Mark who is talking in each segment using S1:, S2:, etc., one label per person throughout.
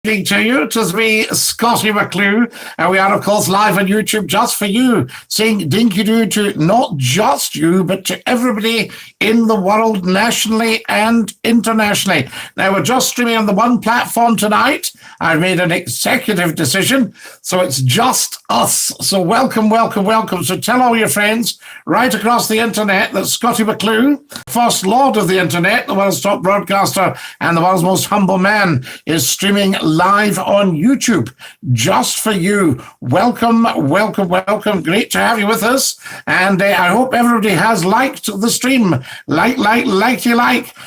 S1: Evening to you. It is me, Scottie McClue, and we are, of course, live on YouTube just for you, saying dinky-doo to not just you, but to everybody in the world, nationally and internationally. Now, we're just streaming on the one platform tonight. I've made an executive decision, so it's just us. So welcome, welcome, welcome. So tell all your friends right across the internet that Scottie McClue, first lord of the internet, the world's top broadcaster, and the world's most humble man, is streaming live on YouTube just for you. Welcome, welcome, welcome. Great to have you with us. And I hope everybody has liked the stream. Like.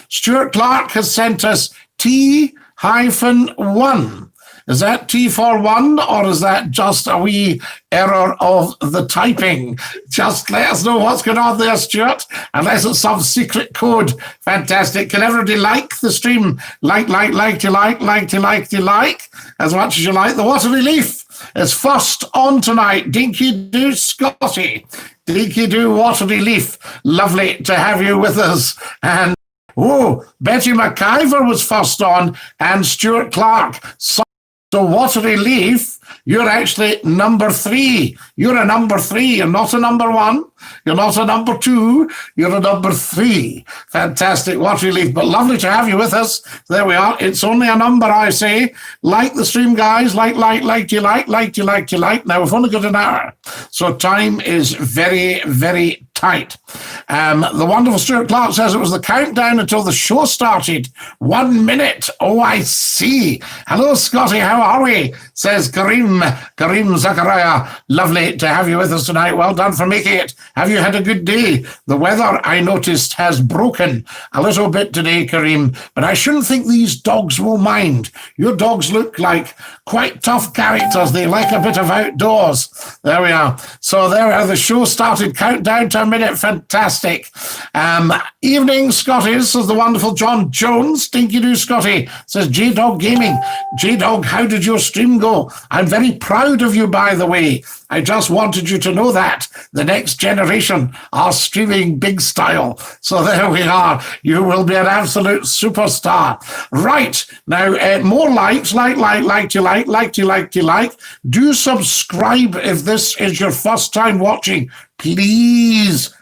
S1: Stuart Clark has sent us T-1. Is that T for one, or is that just a wee error of the typing? Just let us know what's going on there, Stuart, unless it's some secret code. Fantastic. Can everybody like the stream? Like, as much as you like. The Water Relief is first on tonight. Dinky-doo, Scottie. Dinky-doo, Water Relief. Lovely to have you with us. And, Betty McIver was first on, and Stuart Clark. So Water Relief, you're actually number 3. You're a number 3. You're not a number 1. You're not a number 2. You're a number 3. Fantastic, Water Relief. But lovely to have you with us. There we are. It's only a number, I say. Like the stream, guys. Like. Now, we've only got an hour. So time is very, very tight. The wonderful Stuart Clark says it was the countdown until the show started. 1 minute. Oh, I see. Hello, Scottie. How are we? Says Karim Zachariah. Lovely to have you with us tonight. Well done for making it. Have you had a good day? The weather, I noticed, has broken a little bit today, Karim, but I shouldn't think these dogs will mind. Your dogs look like quite tough characters. They like a bit of outdoors. There we are. So there we are. The show started. Countdown to a minute. Fantastic. Evening, Scottie. This is the wonderful John Jones. Dinky-doo, Scottie. Says J-Dog Gaming. J-Dog, how did your stream go? I'm very proud of you, by the way. I just wanted you to know that. The next generation are streaming big style. So there we are. You will be an absolute superstar. Right. Now, more likes. Like. Do subscribe if this is your first time watching. Please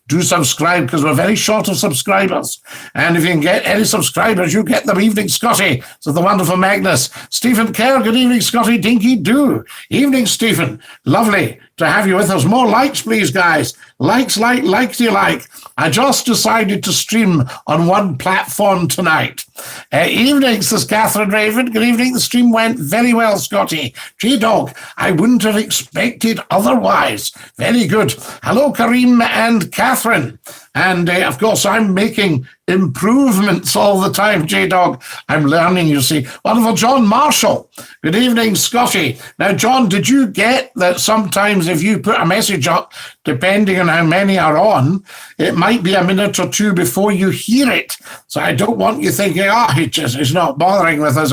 S1: do subscribe, because we're very short of subscribers. And if you can get any subscribers, you get them. Evening, Scottie. So the wonderful Magnus. Stephen Kerr, good evening, Scottie. Dinky-doo. Evening, Stephen. Lovely to have you with us. More likes, please, guys. Likes. I just decided to stream on one platform tonight. Evening, says Catherine Raven. Good evening. The stream went very well, Scottie. J-Dog, I wouldn't have expected otherwise. Very good. Hello, Karim and Catherine. And, of course, I'm making improvements all the time, J-Dog. I'm learning, you see. Wonderful John Marshall. Good evening, Scottie. Now, John, did you get that sometimes if you put a message up, depending on how many are on, it might be a minute or two before you hear it. So I don't want you thinking, he's not bothering with us.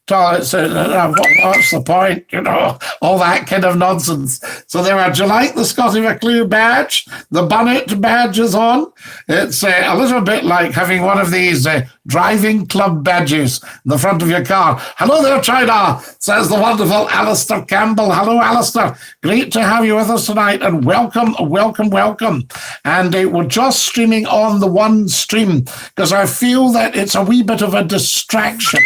S1: What's the point? You know, all that kind of nonsense. So there are. Do you like the Scottie McClue badge? The bonnet badge is on. It's a little bit like having one of these driving club badges in the front of your car. Hello there, China, says the wonderful Alistair Campbell. Hello, Alistair. Great to have you with us tonight, and welcome. And we're just streaming on the one stream because I feel that it's a wee bit of a distraction.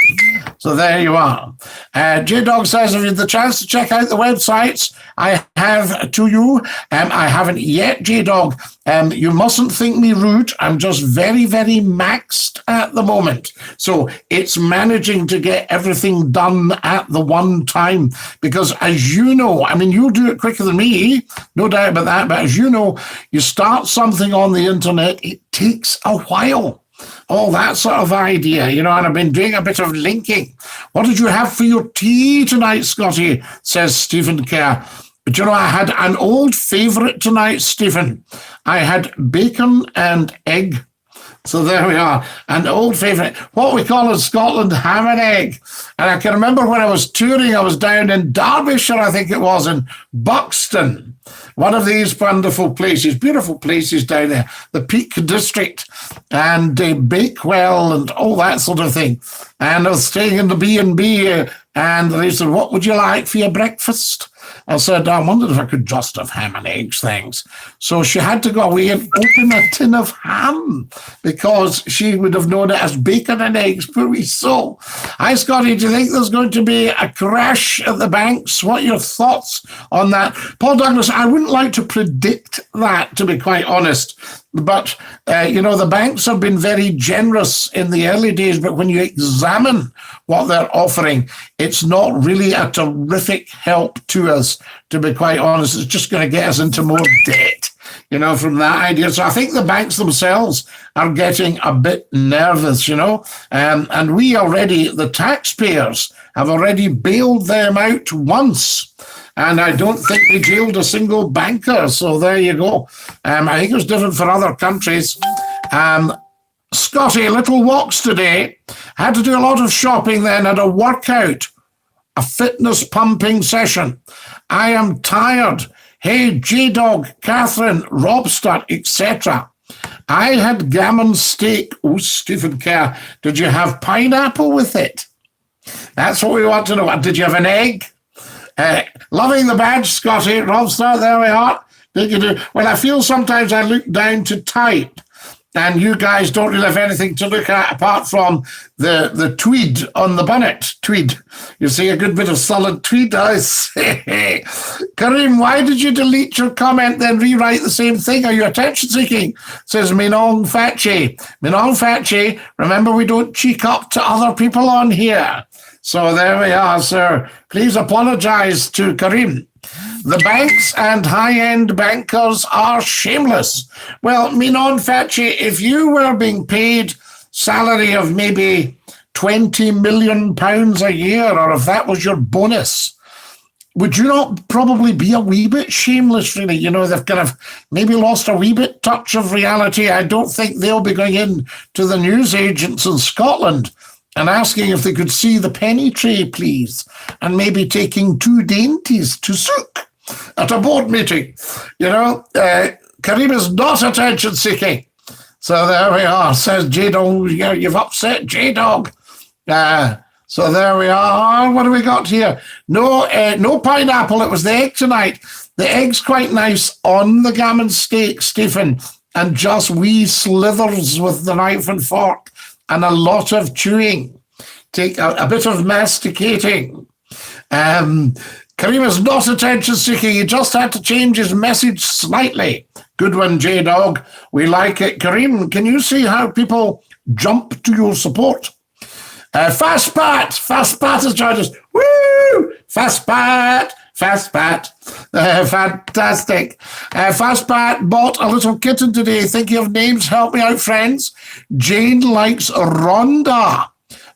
S1: So there you are. J-Dog says, if you have the chance to check out the websites, I have to you. I haven't yet, J-Dog. You mustn't think me rude. I'm just very, very maxed at the moment. So it's managing to get everything done at the one time. Because as you know, I mean, you do it quicker than me, no doubt about that. But as you know, you start something on the internet, it takes a while. All that sort of idea, you know, and I've been doing a bit of linking. What did you have for your tea tonight, Scottie? Says Stephen Kerr. But you know, I had an old favourite tonight, Stephen. I had bacon and egg. So there we are, an old favourite. What we call in Scotland, ham and egg. And I can remember when I was touring, I was down in Derbyshire, I think it was, in Buxton. One of these wonderful places, beautiful places down there, the Peak District, and Bakewell and all that sort of thing. and I was staying in the B&B, and they said, what would you like for your breakfast? I said, I wondered if I could just have ham and eggs, thanks. So she had to go away and open a tin of ham because she would have known it as bacon and eggs, poor wee soul. Hi, Scottie, do you think there's going to be a crash at the banks? What are your thoughts on that? Paul Douglas, I wouldn't like to predict that, to be quite honest. But, the banks have been very generous in the early days, but when you examine what they're offering, it's not really a terrific help to us, to be quite honest. It's just going to get us into more debt, from that idea. So I think the banks themselves are getting a bit nervous, and we already, the taxpayers, have already bailed them out once. And I don't think we jailed a single banker. So there you go. I think it was different for other countries. Scottie, little walks today. Had to do a lot of shopping then, had a workout, a fitness pumping session. I am tired. Hey, J-Dog, Catherine, Robster, etc. I had gammon steak. Oh, Stephen Kerr, did you have pineapple with it? That's what we want to know. Did you have an egg? Loving the badge, Scottie, Robster, there we are. Well, I feel sometimes I look down to type, and you guys don't really have anything to look at apart from the tweed on the bonnet. Tweed. You see a good bit of solid tweed, I say. Kareem, why did you delete your comment, then rewrite the same thing? Are you attention-seeking? Says Minong Fatchi. Minong Fatchi, remember we don't cheek up to other people on here. So there we are, sir. Please apologize to Kareem. The banks and high-end bankers are shameless. Well, Minon Fatchi, if you were being paid salary of maybe £20 million a year, or if that was your bonus, would you not probably be a wee bit shameless, really? They've kind of maybe lost a wee bit touch of reality. I don't think they'll be going in to the newsagents in Scotland and asking if they could see the penny tray, please, and maybe taking 2 dainties to souk at a board meeting. Kareem is not attention-seeking. So there we are, says J-Dog. You've upset J-Dog. So there we are. What do we got here? No pineapple. It was the egg tonight. The egg's quite nice on the gammon steak, Stephen, and just wee slithers with the knife and fork. And a lot of chewing. Take a bit of masticating. Kareem is not attention-seeking. He just had to change his message slightly. Good one, J-Dog. We like it. Kareem, can you see how people jump to your support? Fast Pat has joined us. Woo! Fast Pat. Fantastic. Fast Pat bought a little kitten today. Thinking of names, help me out, friends. Jane likes Rhonda,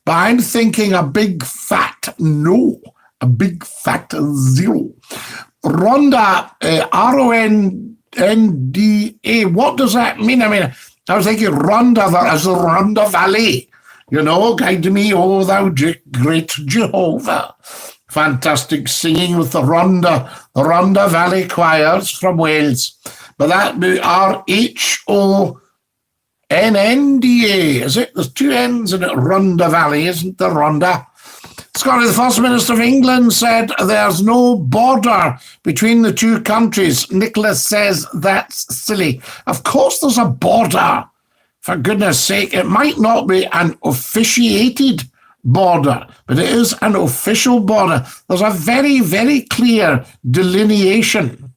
S1: but I'm thinking a big fat no, a big fat 0. Rhonda, R-O-N-D-A. What does that mean? I was thinking Rhonda as the Rhonda Valley. Guide me, O thou great Jehovah. Fantastic singing with the Rhonda Valley Choirs from Wales. But that be R-H-O-N-N-D-A, is it? There's 2 N's in it. Rhonda Valley, isn't there, Rhonda? Scottie, the First Minister of England said there's no border between the 2 countries. Nicholas says that's silly. Of course there's a border. For goodness sake, it might not be an officiated border, but it is an official border. There's a very, very clear delineation.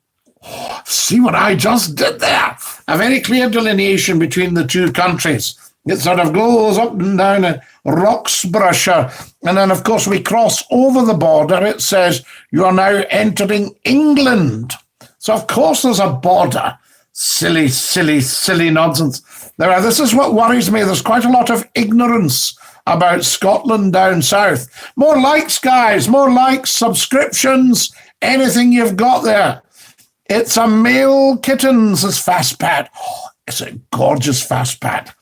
S1: See what I just did there? A very clear delineation between the 2 countries. It sort of goes up and down a Roxburghshire, and then, of course, we cross over the border. It says you are now entering England. So, of course, there's a border. Silly, silly, silly nonsense. This is what worries me. There's quite a lot of ignorance about Scotland down south. More likes, guys, more likes, subscriptions, anything you've got there. It's a male kitten, says Fastpad. Oh, it's a gorgeous Fastpad.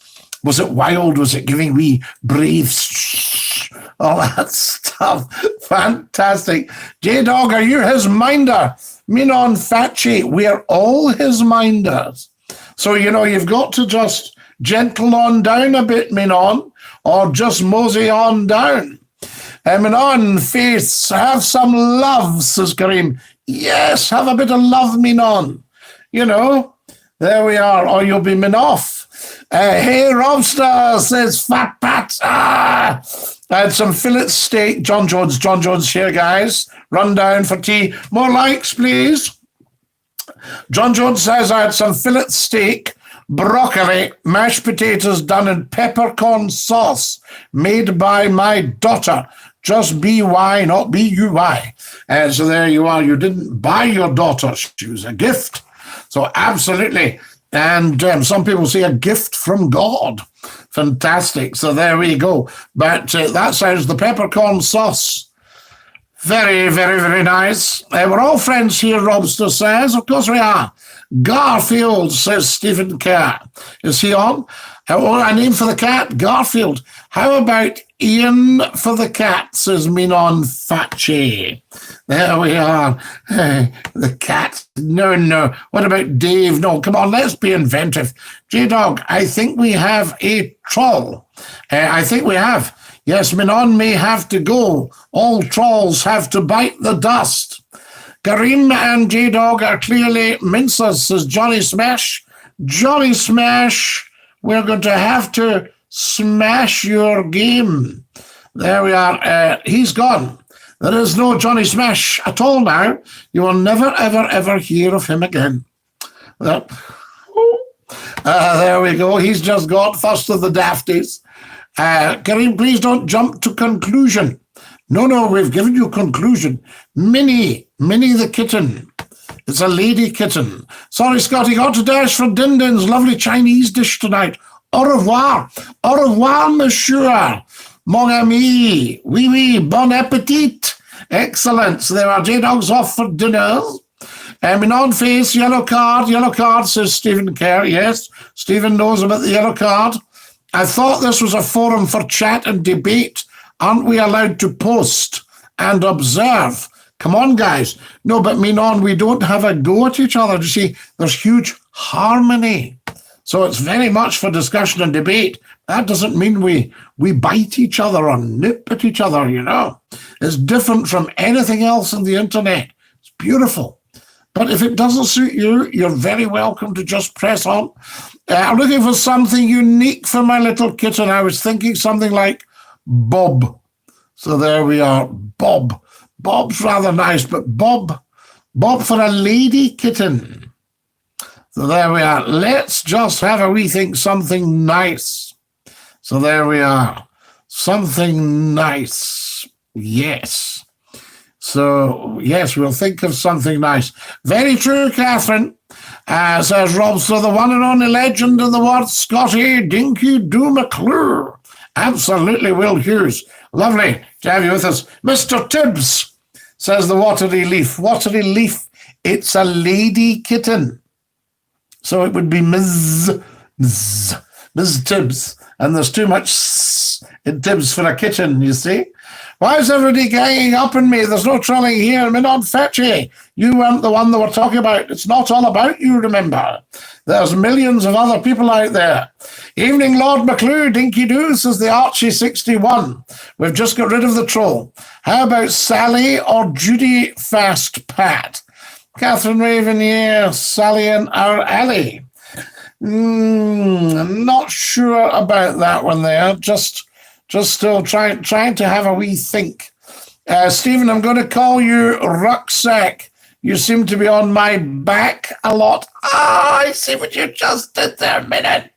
S1: Was it wild? Was it giving wee breathes? All that stuff. Fantastic. J-Dog, are you his minder? Minon Fatchi, we're all his minders. So, you've got to just gentle on down a bit, Minon. or just mosey on down. Minon, Faith, have some love, says Kareem. Yes, have a bit of love, Minon. You know, there we are, or you'll be min off. Hey, Robster, says Fat Pat. I had some fillet steak. John Jones here, guys. Run down for tea. More likes, please. John Jones says I had some fillet steak, broccoli, mashed potatoes done in peppercorn sauce made by my daughter. Just B-Y, not B-U-Y. So there you are. You didn't buy your daughter. She was a gift. So absolutely. And some people say a gift from God. Fantastic. So there we go. But that sounds the peppercorn sauce. Very, very, very nice. We're all friends here, Robster says. Of course we are. Garfield, says Stephen Kerr. Is he on? A name for the cat? Garfield. How about Ian for the cat, says Minon Facci. There we are. The cat. No. What about Dave? No, come on, let's be inventive. J-Dog, I think we have a troll. I think we have. Yes, Minon may have to go. All trolls have to bite the dust. Kareem and J-Dog are clearly mincers, says Johnny Smash. Johnny Smash, we're going to have to smash your game. There we are. He's gone. There is no Johnny Smash at all now. You will never, ever, ever hear of him again. There we go. He's just got first of the dafties. Kareem, please don't jump to conclusion. No, we've given you conclusion. Minnie the kitten. It's a lady kitten. Sorry, Scotty, got to dash for Din Din's lovely Chinese dish tonight. Au revoir. Au revoir, monsieur. Mon ami. Oui, bon appetit. Excellent. So there are J-Dogs off for dinner. On face, yellow card, says Stephen Kerr. Yes, Stephen knows about the yellow card. I thought this was a forum for chat and debate. Aren't we allowed to post and observe? Come on, guys. No, but Minon, we don't have a go at each other. You see, there's huge harmony. So it's very much for discussion and debate. That doesn't mean we bite each other or nip at each other, you know. It's different from anything else on the internet. It's beautiful. But if it doesn't suit you, you're very welcome to just press on. I'm looking for something unique for my little kitten. I was thinking something like Bob. So there we are, Bob. Bob's rather nice, but Bob for a lady kitten. So there we are. Let's just have a wee think something nice. So there we are. Something nice. Yes. So, yes, we'll think of something nice. Very true, Catherine, says Rob. So the one and only legend in the world, Scottie Dinky Doo McClure. Absolutely, Will Hughes. Lovely to have you with us. Mr. Tibbs, says the watery leaf. Watery leaf, it's a lady kitten. So it would be Ms. Tibbs. And there's too much s in Tibbs for a kitten, you see. Why is everybody ganging up on me? There's no trolling here. Minon Fetchy, you weren't the one that we're talking about. It's not all about you, remember. There's millions of other people out there. Evening, Lord McClue, Dinky Doo, says the Archie 61. We've just got rid of the troll. How about Sally or Judy Fast Pat? Catherine Raven here, Sally and our Alley. I'm not sure about that one there. Just still trying to have a wee think. Stephen, I'm going to call you Rucksack. You seem to be on my back a lot. I see what you just did there, Minute.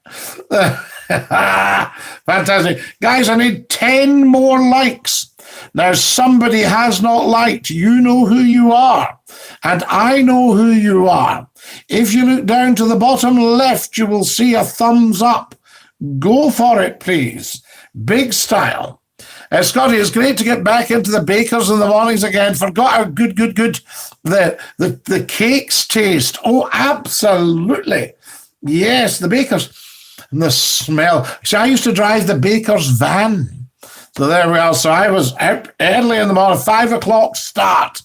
S1: Fantastic. Guys, I need 10 more likes. Now, somebody has not liked. You know who you are. And I know who you are. If you look down to the bottom left, you will see a thumbs up. Go for it, please. Big style. Scotty, it's great to get back into the bakers in the mornings again. Forgot how good the cakes taste. Oh, absolutely. Yes, the bakers. And the smell. See, I used to drive the baker's van. So there we are. So I was out early in the morning, 5 o'clock start.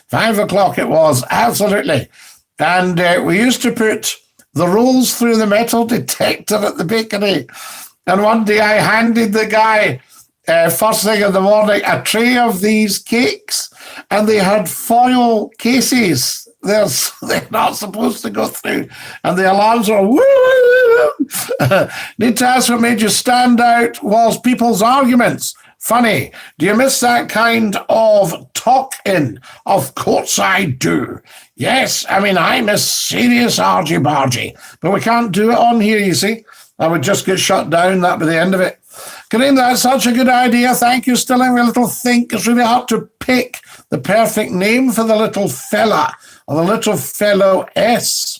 S1: 5 o'clock it was, absolutely. And we used to put the rolls through the metal detector at the bakery. And one day I handed the guy, first thing in the morning, a tray of these cakes, and they had foil cases. They're not supposed to go through. And the alarms were, woo! Need to ask what made you stand out was people's arguments. Funny. Do you miss that kind of talk-in? Of course I do. Yes, I mean, I miss serious argy-bargy. But we can't do it on here, you see. I would just get shut down. That'd be the end of it. Kareem, that's such a good idea. Thank you. Still having a little think. It's really hard to pick the perfect name for the little fella, or the little fellow S.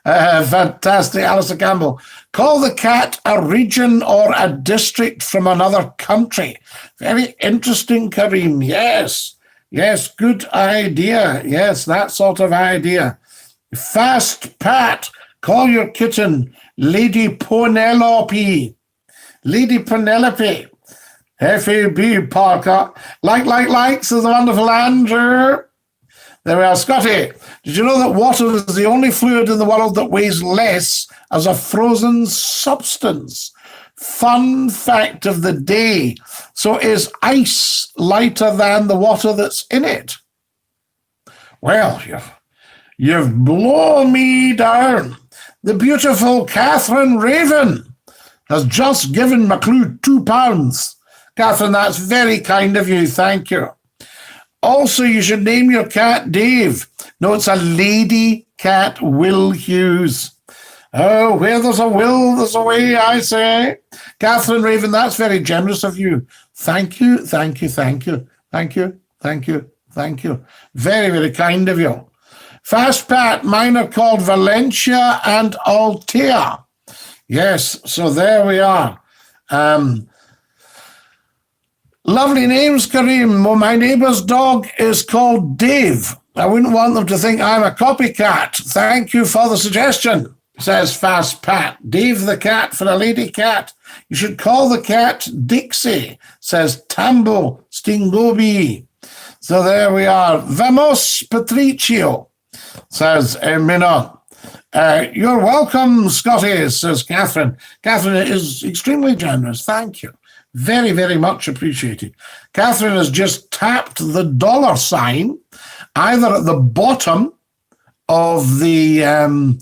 S1: Fantastic, Alistair Campbell. Call the cat a region or a district from another country. Very interesting, Kareem. Yes, good idea. Yes, that sort of idea. Fast Pat, call your kitten Lady Penelope. Lady Penelope. F.A.B. Parker. Like, says the wonderful Andrew. There we are. Scottie, did you know that water is the only fluid in the world that weighs less as a frozen substance? Fun fact of the day. So is ice lighter than the water that's in it? Well, you've blown me down. The beautiful Catherine Raven has just given McClue £2. Catherine, that's very kind of you. Thank you. Also, you should name your cat Dave. No, it's a lady cat, Will Hughes. Oh, where there's a will, there's a way, I say. Catherine Raven, that's very generous of you. Thank you. Very, very kind of you. Fast Pat, mine are called Valencia and Altea. Yes, so there we are. Lovely names, Kareem. Well, my neighbour's dog is called Dave. I wouldn't want them to think I'm a copycat. Thank you for the suggestion, says Fast Pat. Dave the cat for a lady cat. You should call the cat Dixie, says Tambo Stingobi. So there we are. Vamos, Patricio, says Minon. You're welcome, Scottie, says Catherine. Catherine is extremely generous. Thank you. Very, very much appreciated. Catherine has just tapped the $sign either at the bottom of the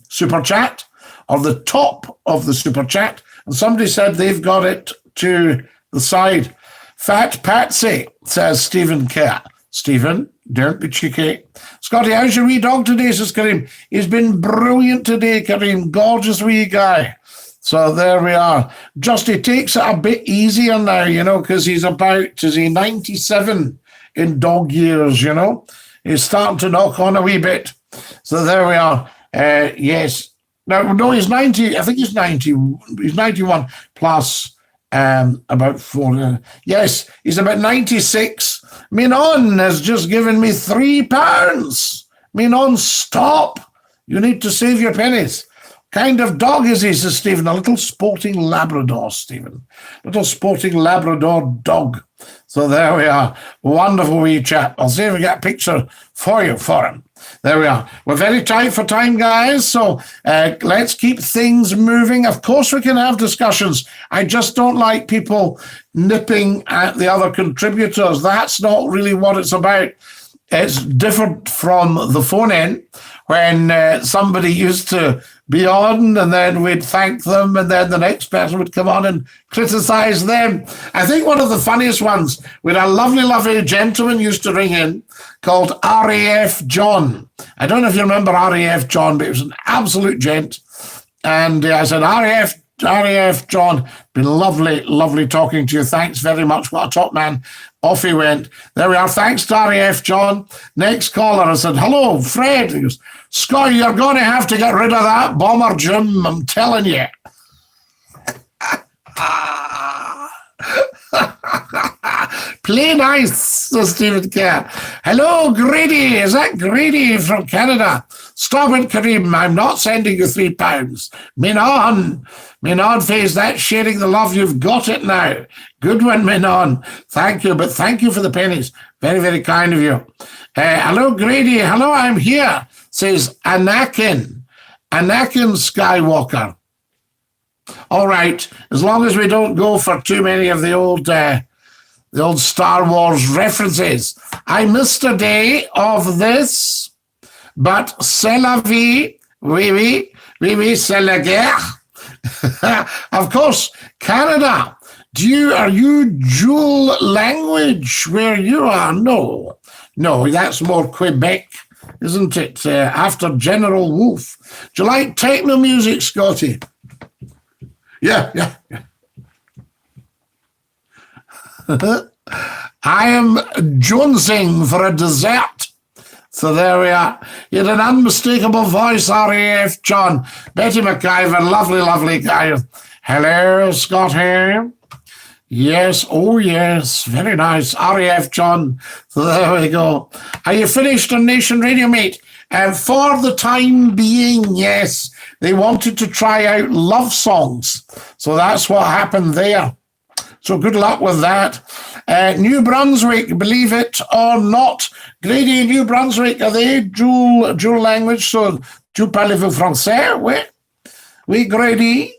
S1: super chat or the top of the super chat. And somebody said they've got it to the side. Fat Patsy, says Stephen Kerr. Stephen, don't be cheeky. Scottie, how's your wee dog today, says Kareem. He's been brilliant today, Kareem. Gorgeous wee guy. So there we are. Just he takes it a bit easier now, because he's 97 in dog years, He's starting to knock on a wee bit. So there we are. Yes. No, he's 90. I think he's 90. He's 91 plus about 4. Yes, he's about 96. Minon has just given me £3. Minon, stop. You need to save your pennies. Kind of dog is he, says Stephen? A little sporting Labrador, Stephen. Little sporting Labrador dog. So there we are. Wonderful wee chap. I'll see if we get a picture for him. There we are. We're very tight for time, guys. So let's keep things moving. Of course, we can have discussions. I just don't like people nipping at the other contributors. That's not really what it's about. It's different from the phone in when somebody used to be on and then we'd thank them and then the next person would come on and criticize them. I think one of the funniest ones, we had a lovely, lovely gentleman used to ring in called RAF John. I don't know if you remember RAF John, but he was an absolute gent. And I said, RAF John, been lovely, lovely talking to you. Thanks very much. What a top man. Off he went. There we are. Thanks to RAF John. Next caller, I said, hello, Fred. He goes, Scottie, you're going to have to get rid of that bomber, Jim. I'm telling you. Play nice, says Stephen Kerr. Hello, Grady. Is that Grady from Canada? Stop it, Kareem. I'm not sending you £3. Minon face, that's sharing the love. You've got it now. Good one, Minon. Thank you, but thank you for the pennies. Very, very kind of you. Hello, Grady. Hello, I'm here, says Anakin Skywalker. All right, as long as we don't go for too many of the old Star Wars references. I missed a day of this, but c'est la vie. Oui, oui, oui, oui, c'est la guerre. Of course, Canada. Are you dual language where you are? No, that's more Quebec, isn't it? After General Wolfe. Do you like techno music, Scottie? Yeah. I am jonesing for a dessert. So there we are. You had an unmistakable voice, RAF John. Betty McIver, lovely guy. Hello, Scottie. Yes, oh yes, very nice. RAF John. So there we go. Are you finished on Nation Radio, mate? For the time being, yes. They wanted to try out love songs. So that's what happened there. So good luck with that. New Brunswick, believe it or not. Grady, New Brunswick, are they dual language? So, tu parlez-vous français? Oui, Grady.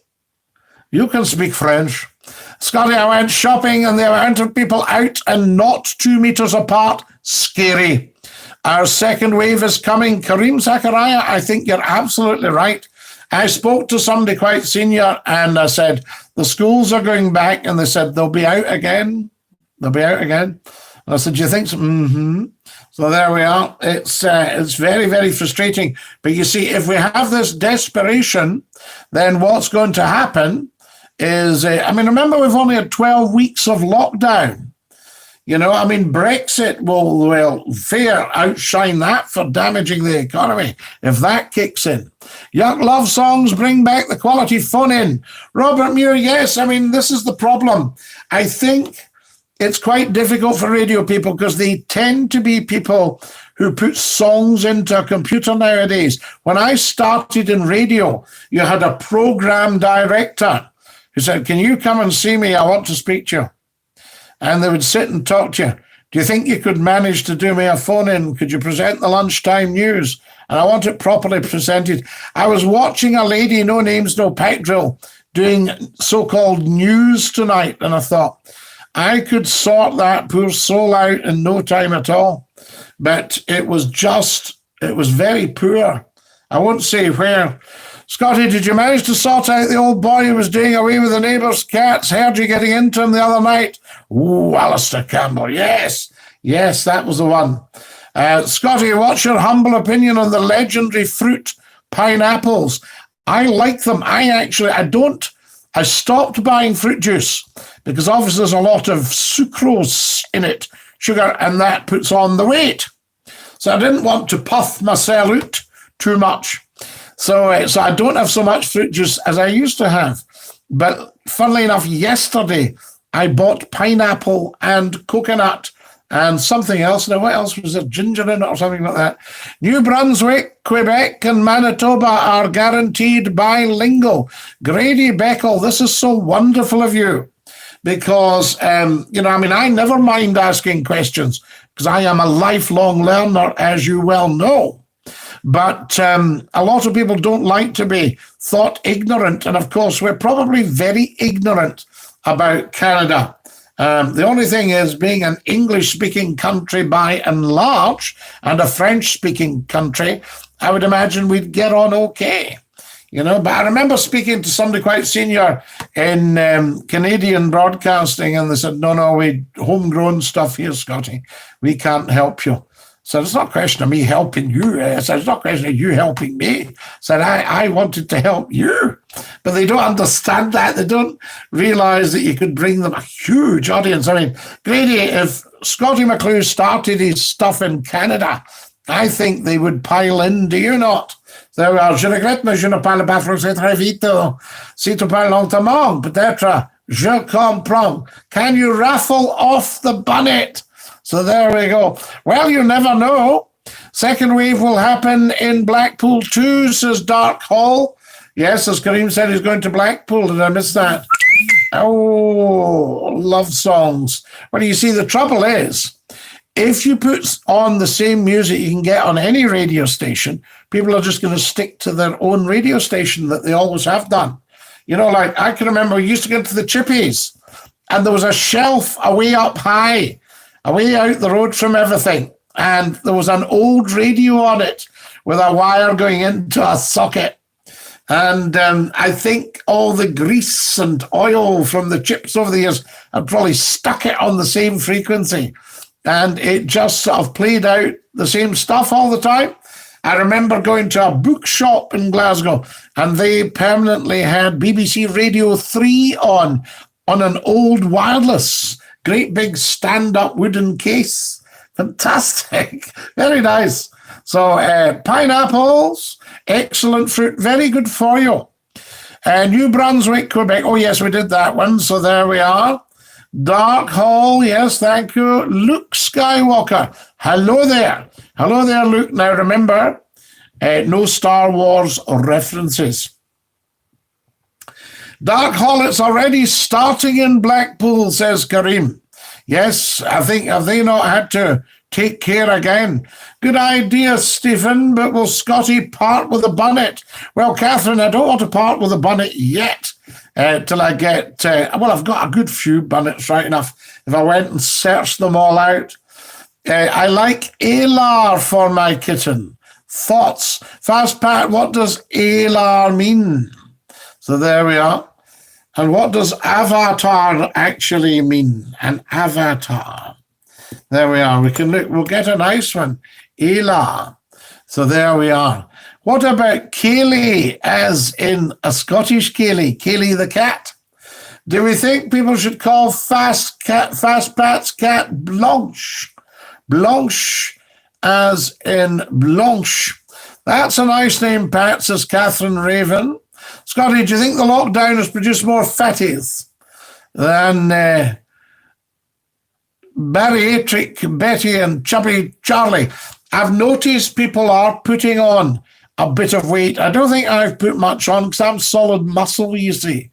S1: You can speak French. Scottie, I went shopping and there were 100 people out and not 2 meters apart. Scary. Our second wave is coming. Kareem Zachariah, I think you're absolutely right. I spoke to somebody quite senior and I said, the schools are going back, and they said, they'll be out again. And I said, do you think so? Mm-hmm. So there we are. It's very, very frustrating. But you see, if we have this desperation, then what's going to happen is, remember, we've only had 12 weeks of lockdown. Brexit will fair outshine that for damaging the economy if that kicks in. Yuck love songs bring back the quality phone in. Robert Muir, yes, this is the problem. I think it's quite difficult for radio people because they tend to be people who put songs into a computer nowadays. When I started in radio, you had a program director who said, can you come and see me? I want to speak to you. And they would sit and talk to you. Do you think you could manage to do me a phone-in? Could you present the lunchtime news? And I want it properly presented. I was watching a lady, no names, no pack drill, doing so-called news tonight, and I thought, I could sort that poor soul out in no time at all. But it was very poor. I won't say where. Scottie, did you manage to sort out the old boy who was doing away with the neighbour's cats? Heard you getting into him the other night. Ooh, Alistair Campbell. Yes, that was the one. Scottie, what's your humble opinion on the legendary fruit pineapples? I like them. I stopped buying fruit juice because obviously there's a lot of sucrose in it, sugar, and that puts on the weight. So I didn't want to puff myself out too much. So I don't have so much fruit juice as I used to have. But funnily enough, yesterday I bought pineapple and coconut and something else. Now, what else was there? Ginger in it or something like that. New Brunswick, Quebec, and Manitoba are guaranteed bilingual. Grady Beckel, this is so wonderful of you because, I never mind asking questions because I am a lifelong learner, as you well know. But a lot of people don't like to be thought ignorant. And of course, we're probably very ignorant about Canada. The only thing is, being an English-speaking country by and large and a French-speaking country, I would imagine we'd get on okay. But I remember speaking to somebody quite senior in Canadian broadcasting, and they said, no, we homegrown stuff here, Scottie. We can't help you. So it's not a question of me helping you. It's not a question of you helping me. So I wanted to help you. But they don't understand that. They don't realize that you could bring them a huge audience. Grady, if Scottie McClue started his stuff in Canada, I think they would pile in, do you not? There we are. Je regrette, mais je ne parle pas français très vite. Si tu parles lentement, peut-être, je comprends. Can you raffle off the bonnet? So there we go. Well, you never know. Second wave will happen in Blackpool too, says Dark Hall. Yes, as Kareem said, he's going to Blackpool. Did I miss that? Oh, love songs. Well, you see, the trouble is, if you put on the same music you can get on any radio station, people are just going to stick to their own radio station that they always have done. You know, like I can remember we used to get to the chippies and there was a shelf away up high, away out the road from everything. And there was an old radio on it with a wire going into a socket. And I think all the grease and oil from the chips over the years had probably stuck it on the same frequency. And it just sort of played out the same stuff all the time. I remember going to a bookshop in Glasgow and they permanently had BBC Radio 3 on an old wireless, great big stand-up wooden case. Fantastic. Very nice. So pineapples, excellent fruit, very good for you. New Brunswick, Quebec. Oh, yes, we did that one. So there we are. Dark Hall, yes, thank you. Luke Skywalker, hello there. Hello there, Luke. Now remember, no Star Wars references. Dark Hall, it's already starting in Blackpool, says Kareem. Yes, I think, have they not had to take care again? Good idea, Stephen, but will Scottie part with a bonnet? Well, Catherine, I don't want to part with a bonnet yet. Till I get, I've got a good few bonnets, right enough. If I went and searched them all out. I like Alar for my kitten. Thoughts? Fast Pat, what does Alar mean? So there we are. And what does avatar actually mean? An avatar. There we are. We can look, we'll get a nice one. Alar. So there we are. What about Kaylee, as in a Scottish Kaylee, Kaylee the cat? Do we think people should call Fast Pat's cat Blanche? Blanche, as in Blanche. That's a nice name, Pat, says Catherine Raven. Scotty, do you think the lockdown has produced more fatties than bariatric Betty and chubby Charlie? I've noticed people are putting on a bit of weight. I don't think I've put much on because I'm solid muscle, you see.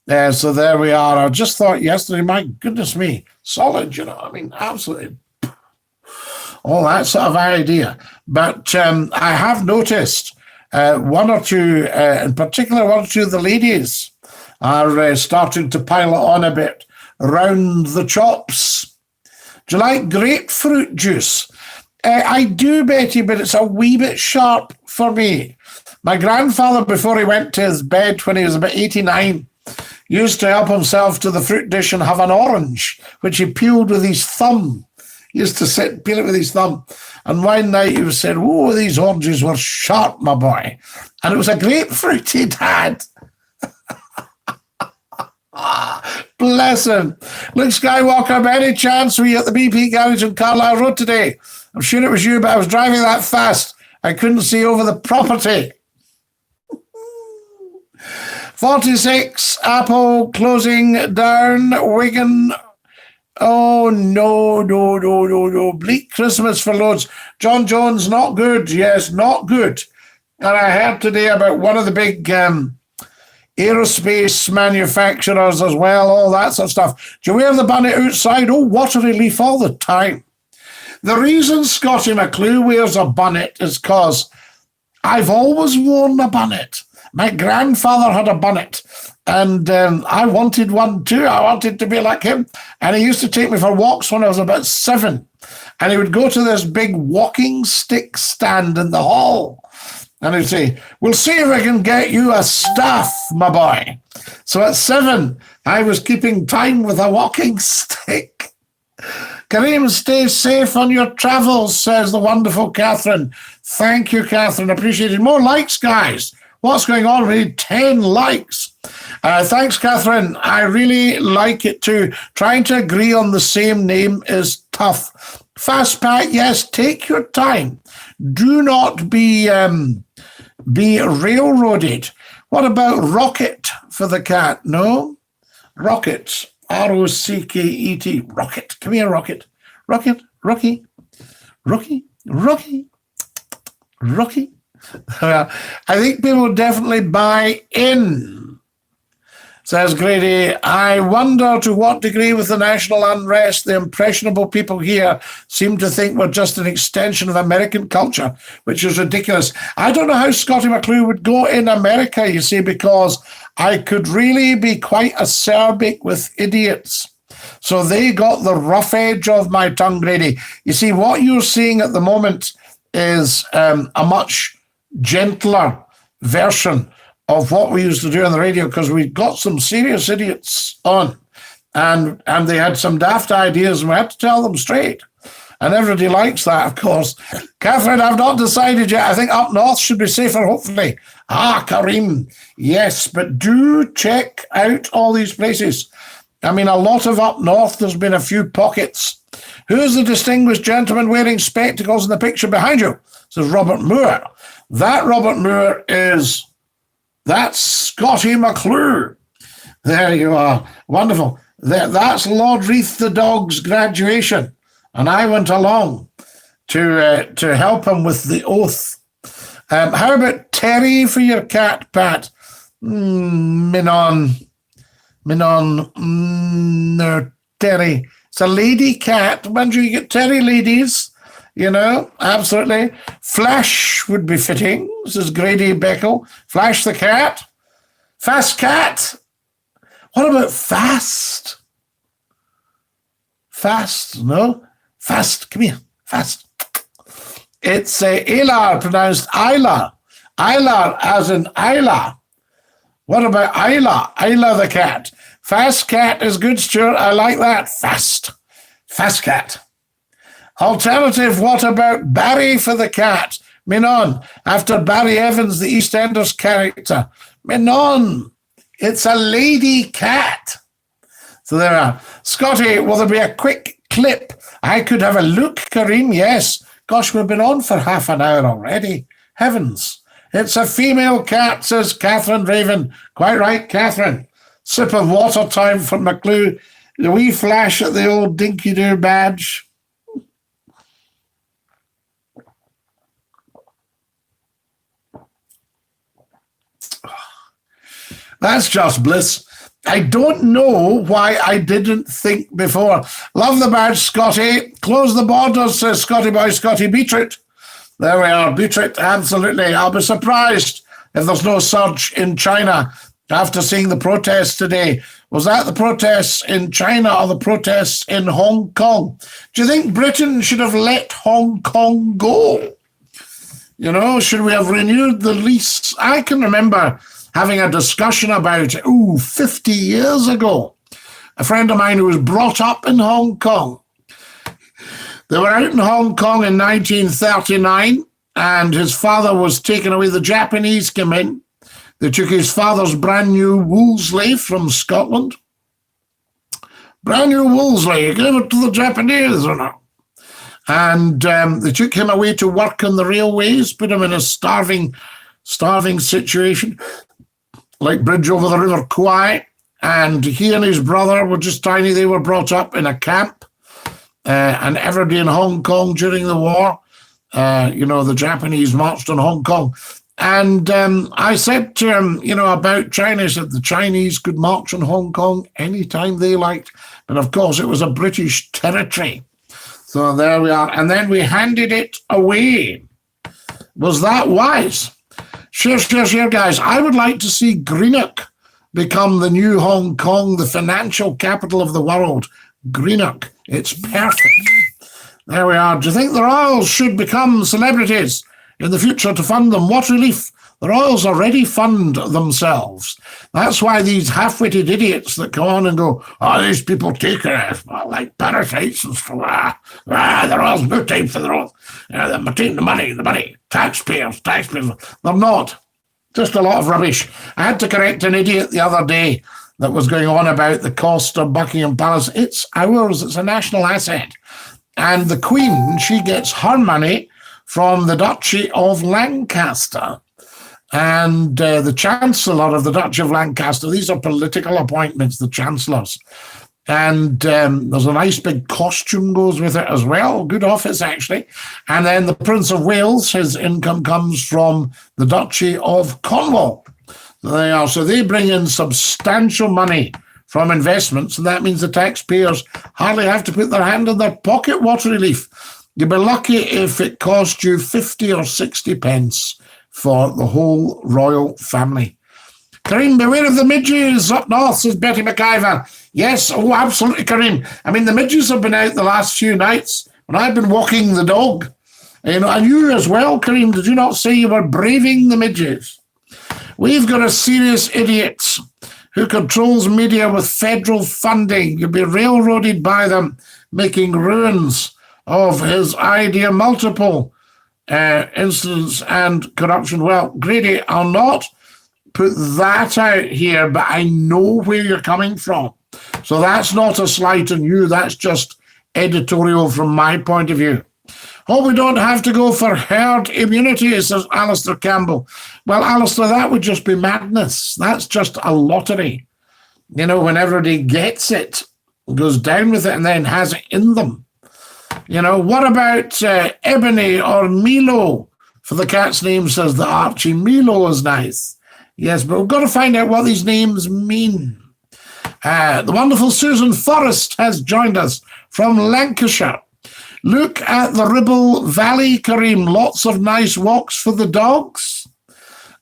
S1: So there we are. I just thought yesterday, my goodness me, solid, you know, I mean, absolutely. All that sort of idea. But I have noticed one or two, in particular, one or two of the ladies are starting to pile it on a bit round the chops. Do you like grapefruit juice? I do, Betty, but it's a wee bit sharp for me. My grandfather, before he went to his bed when he was about 89, used to help himself to the fruit dish and have an orange, which he peeled with his thumb. He used to sit, peel it with his thumb. And one night he said, "Oh, these oranges were sharp, my boy." And it was a grapefruit he'd had. Bless him. Luke Skywalker, by any chance were you at the BP garage on Carlisle Road today? I'm sure it was you, but I was driving that fast. I couldn't see over the property. 46, Apple closing down, Wigan. Oh, no. Bleak Christmas for loads. John Jones, not good. Yes, not good. And I heard today about one of the big aerospace manufacturers as well, all that sort of stuff. Do you wear the bonnet outside? Oh, water relief all the time. The reason Scottie McClue wears a bonnet is because I've always worn a bonnet. My grandfather had a bonnet, and I wanted one too. I wanted to be like him. And he used to take me for walks when I was about 7. And he would go to this big walking stick stand in the hall. And he'd say, "We'll see if I can get you a staff, my boy." So at 7, I was keeping time with a walking stick. Kareem, stay safe on your travels, says the wonderful Catherine. Thank you, Catherine. Appreciate it. More likes, guys. What's going on? We need 10 likes. Thanks, Catherine. I really like it too. Trying to agree on the same name is tough. Fast Pat, yes, take your time. Do not be railroaded. What about Rocket for the cat? No? Rocket. R-O-C-K-E-T. Rocket. Come here, Rocket. Rocket. Rocky. Rocky. Rocky. Rocky. I think people definitely buy in. Says Grady, I wonder to what degree with the national unrest, the impressionable people here seem to think we're just an extension of American culture, which is ridiculous. I don't know how Scottie McClue would go in America, you see, because I could really be quite acerbic with idiots. So they got the rough edge of my tongue, Grady. You see, what you're seeing at the moment is a much gentler version of what we used to do on the radio, because we got some serious idiots on, and they had some daft ideas, and we had to tell them straight. And everybody likes that, of course. Catherine, I've not decided yet. I think up north should be safer, hopefully. Kareem, yes, but do check out all these places. I mean, a lot of up north, there's been a few pockets. Who's the distinguished gentleman wearing spectacles in the picture behind you? Says Robert Moore. That Robert Moore that's Scottie McClue. There you are. Wonderful. That's Lord Reith the dog's graduation. And I went along to help him with the oath. How about Terry for your cat, Pat? Minon. No, Terry. It's a lady cat. When do you get Terry, ladies? You know, absolutely. Flash would be fitting. This is Grady Beckel. Flash the cat. Fast cat. What about fast? Fast, no? Fast, come here. Fast. It's Aylar, pronounced Isla. Isla as in Isla. What about Isla? Isla the cat. Fast cat is good, Stuart. I like that. Fast. Fast cat. Alternative, what about Barry for the cat? Minon, after Barry Evans, the EastEnders character. Minon, it's a lady cat. So there are. Scotty, will there be a quick clip? I could have a look, Kareem, yes. Gosh, we've been on for half an hour already. Heavens. It's a female cat, says Catherine Raven. Quite right, Catherine. Sip of water time for McClue. The wee flash at the old dinky-doo badge. That's just bliss. I don't know why I didn't think before. Love the badge, Scotty. Close the borders, says Scotty boy, Scotty Beetroot. There we are, Beetroot, absolutely. I'll be surprised if there's no surge in China after seeing the protests today. Was that the protests in China or the protests in Hong Kong? Do you think Britain should have let Hong Kong go? You know, should we have renewed the lease? I can remember having a discussion about it, 50 years ago. A friend of mine who was brought up in Hong Kong. They were out in Hong Kong in 1939, and his father was taken away. The Japanese came in. They took his father's brand new Wolseley from Scotland. Brand new Wolseley. He gave it to the Japanese or not. And they took him away to work on the railways, put him in a starving situation, like bridge over the River Kwai. And he and his brother were just tiny. They were brought up in a camp. And everybody in Hong Kong during the war, the Japanese marched on Hong Kong. And I said to him, about China, I said the Chinese could march on Hong Kong anytime they liked. But of course, it was a British territory. So there we are. And then we handed it away. Was that wise? Share, guys. I would like to see Greenock become the new Hong Kong, the financial capital of the world. Greenock. It's perfect. There we are. Do you think the royals should become celebrities in the future to fund them? What relief? The royals already fund themselves. That's why these half-witted idiots that come on and go, these people take it like parasites and stuff. The royals, no time for the royals. They're taking the money. Taxpayers. They're not. Just a lot of rubbish. I had to correct an idiot the other day that was going on about the cost of Buckingham Palace. It's ours. It's a national asset. And the Queen, she gets her money from the Duchy of Lancaster. And the Chancellor of the Duchy of Lancaster, these are political appointments, the Chancellors. And there's a nice big costume goes with it as well. Good office, actually. And then the Prince of Wales, his income comes from the Duchy of Cornwall. They are. So they bring in substantial money from investments, and that means the taxpayers hardly have to put their hand in their pocket, Water Relief. You'd be lucky if it cost you 50 or 60 pence for the whole royal family. Kareem, beware of the midges up north, says Betty McIver. Yes, oh, absolutely, Kareem. I mean, the midges have been out the last few nights when I've been walking the dog. You know, and you as well, Kareem. Did you not say you were braving the midges? We've got a serious idiot who controls media with federal funding. You'll be railroaded by them, making ruins of his idea, multiple incidents and corruption. Well, Grady, I'll not put that out here, but I know where you're coming from. So that's not a slight on you. That's just editorial from my point of view. Hope we don't have to go for herd immunity, says Alistair Campbell. Well, Alistair, that would just be madness. That's just a lottery. You know, when everybody gets it, goes down with it, and then has it in them. You know, what about Ebony or Milo? For the cat's name, says the Archie. Milo is nice. Yes, but we've got to find out what these names mean. The wonderful Susan Forrest has joined us from Lancashire. Look at the Ribble Valley, Kareem. Lots of nice walks for the dogs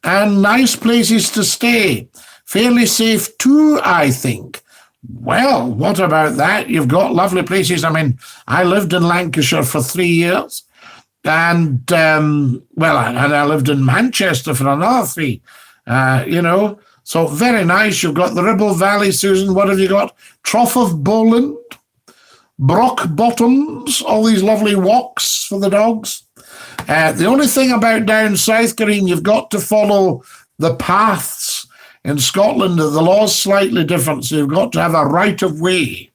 S1: and nice places to stay. Fairly safe too, I think. Well, what about that? You've got lovely places. I mean, I lived in Lancashire for 3 years. And, and I lived in Manchester for another 3, you know. So very nice. You've got the Ribble Valley, Susan. What have you got? Trough of Bowland, Brock Bottoms, all these lovely walks for the dogs. The only thing about down south, Kareem, you've got to follow the paths. In Scotland, the law's slightly different, so you've got to have a right of way.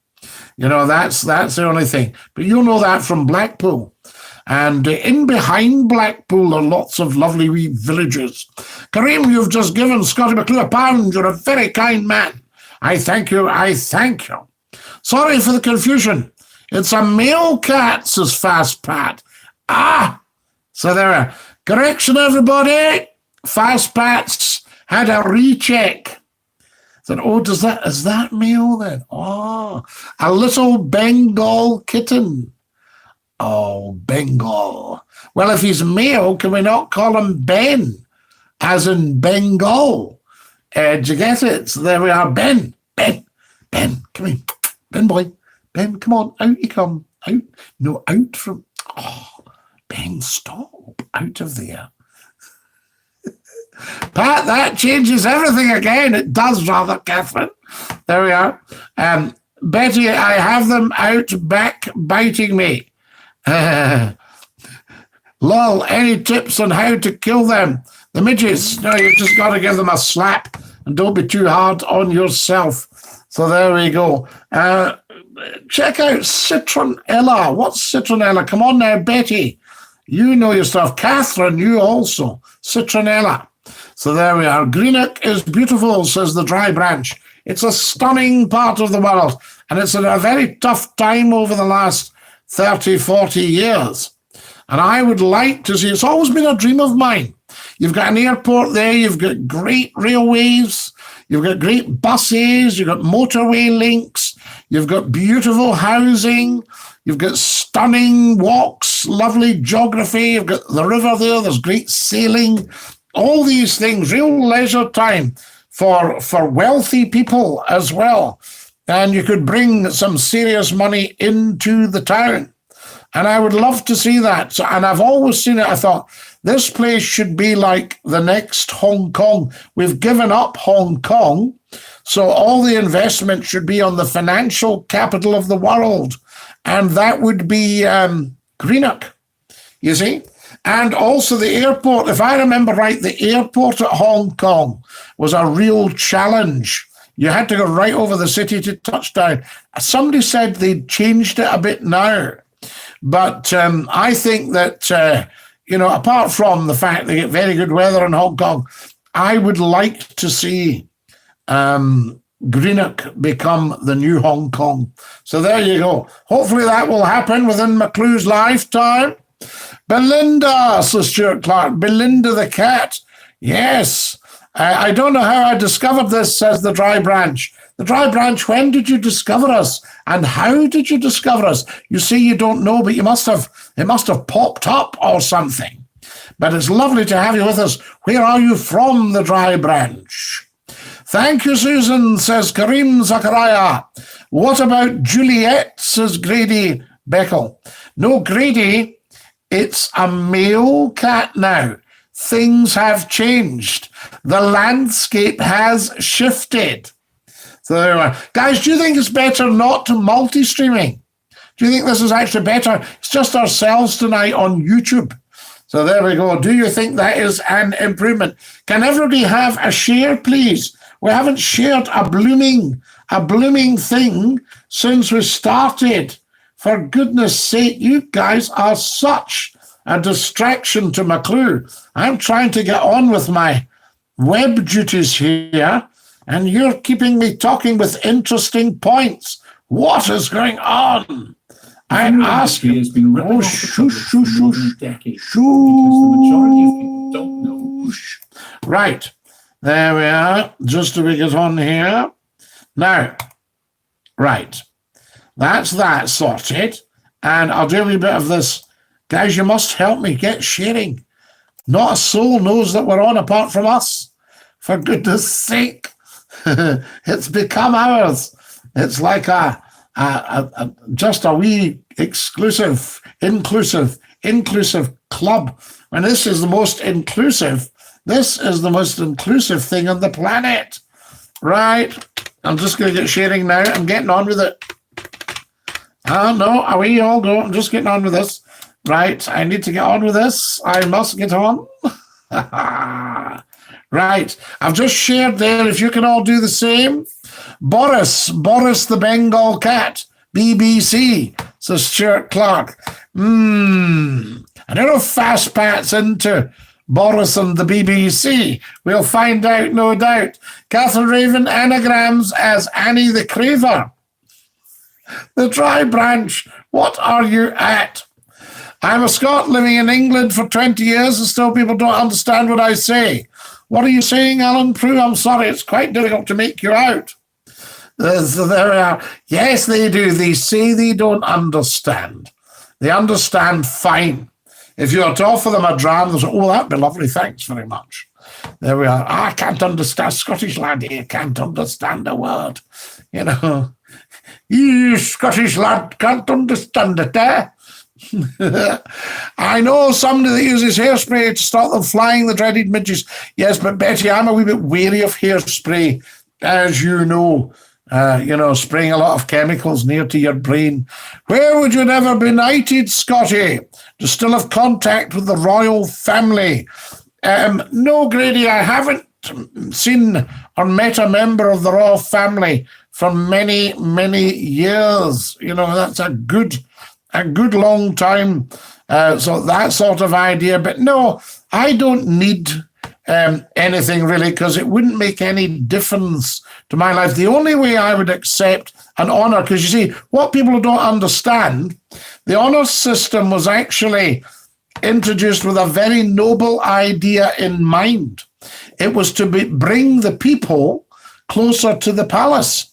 S1: You know, that's the only thing. But you'll know that from Blackpool. And in behind Blackpool are lots of lovely wee villages. Kareem, you've just given Scottie McClue a pound. You're a very kind man. I thank you. I thank you. Sorry for the confusion. It's a male cat, says Fast Pat. Ah! So there are. Correction, everybody. Fast Pat's had a recheck. Said, oh, is that male then? Oh, a little Bengal kitten. Oh, Bengal. Well, if he's male, can we not call him Ben, as in Bengal? Do you get it? So there we are. Ben, come in. Ben boy, Ben, come on, out you come. Out. No, out from, oh, Ben, stop. Out of there. Pat, that changes everything again. It does, rather, Catherine. There we are. Betty, I have them out back biting me. Lol, any tips on how to kill them? The midges? No, you've just got to give them a slap and don't be too hard on yourself. So there we go. Check out Citronella. What's Citronella? Come on now, Betty. You know your stuff. Catherine, you also. Citronella. So there we are. Greenock is beautiful, says the Dry Branch. It's a stunning part of the world, and it's in a very tough time over the last 30, 40 years. And I would like to see, it's always been a dream of mine. You've got an airport there, you've got great railways, you've got great buses, you've got motorway links, you've got beautiful housing, you've got stunning walks, lovely geography, you've got the river there, there's great sailing, all these things, real leisure time for wealthy people as well. And you could bring some serious money into the town. And I would love to see that. So, and I've always seen it. I thought, this place should be like the next Hong Kong. We've given up Hong Kong, so all the investment should be on the financial capital of the world. And that would be Greenock, you see? And also the airport. If I remember right, the airport at Hong Kong was a real challenge. You had to go right over the city to touchdown. Somebody said they'd changed it a bit now. But I think that, apart from the fact they get very good weather in Hong Kong, I would like to see Greenock become the new Hong Kong. So there you go. Hopefully that will happen within McClue's lifetime. Belinda, says Stuart Clark. Belinda the cat. Yes. I don't know how I discovered this, says the Dry Branch. The Dry Branch, when did you discover us? And how did you discover us? You say you don't know, but it must have popped up or something. But it's lovely to have you with us. Where are you from, the Dry Branch? Thank you, Susan, says Kareem Zachariah. What about Juliet, says Grady Beckel. No, Grady, it's a male cat now. Things have changed. The landscape has shifted. So there we are. Guys, do you think it's better not to multi-streaming? Do you think this is actually better? It's just ourselves tonight on YouTube. So there we go. Do you think that is an improvement? Can everybody have a share, please? We haven't shared a blooming thing since we started. For goodness sake, you guys are such a distraction to McClue. I'm trying to get on with my web duties here, and you're keeping me talking with interesting points. What is going on? I ask you. Oh, shush. Right. There we are. Just to get on here. Now, right. That's that sorted. And I'll do a wee bit of this. Guys, you must help me get sharing. Not a soul knows that we're on apart from us. For goodness sake. It's become ours. It's like just a wee exclusive, inclusive club. And this is the most inclusive. This is the most inclusive thing on the planet. Right. I'm just going to get sharing now. I'm getting on with it. No, away you all go. I'm just getting on with this. Right. I need to get on with this. I must get on. Right. I've just shared there. If you can all do the same. Boris the Bengal cat, BBC, says Stuart Clark. I don't know if Fast Pat's into Boris and the BBC. We'll find out, no doubt. Catherine Raven anagrams as Annie the Craver. The Dry Branch, what are you at? I'm a Scot living in England for 20 years and still people don't understand what I say. What are you saying, Alan Prue? I'm sorry, it's quite difficult to make you out. So there we are. Yes, they do. They say they don't understand. They understand fine. If you were to offer them a dram, they'll say, oh, that'd be lovely, thanks very much. There we are. I can't understand. Scottish lad here can't understand a word. You know, you Scottish lad can't understand it, eh? I know somebody that uses hairspray to stop them flying, the dreaded midges. Yes, but Betty, I'm a wee bit wary of hairspray, as you know. Spraying a lot of chemicals near to your brain. Where would you never be knighted, Scotty? To still have contact with the royal family? No, Grady, I haven't seen or met a member of the royal family for many, many years. You know, that's a good long time. So that sort of idea. But no, I don't need anything really, because it wouldn't make any difference to my life. The only way I would accept an honour, because you see, what people don't understand, the honour system was actually introduced with a very noble idea in mind. It was to bring the people closer to the palace.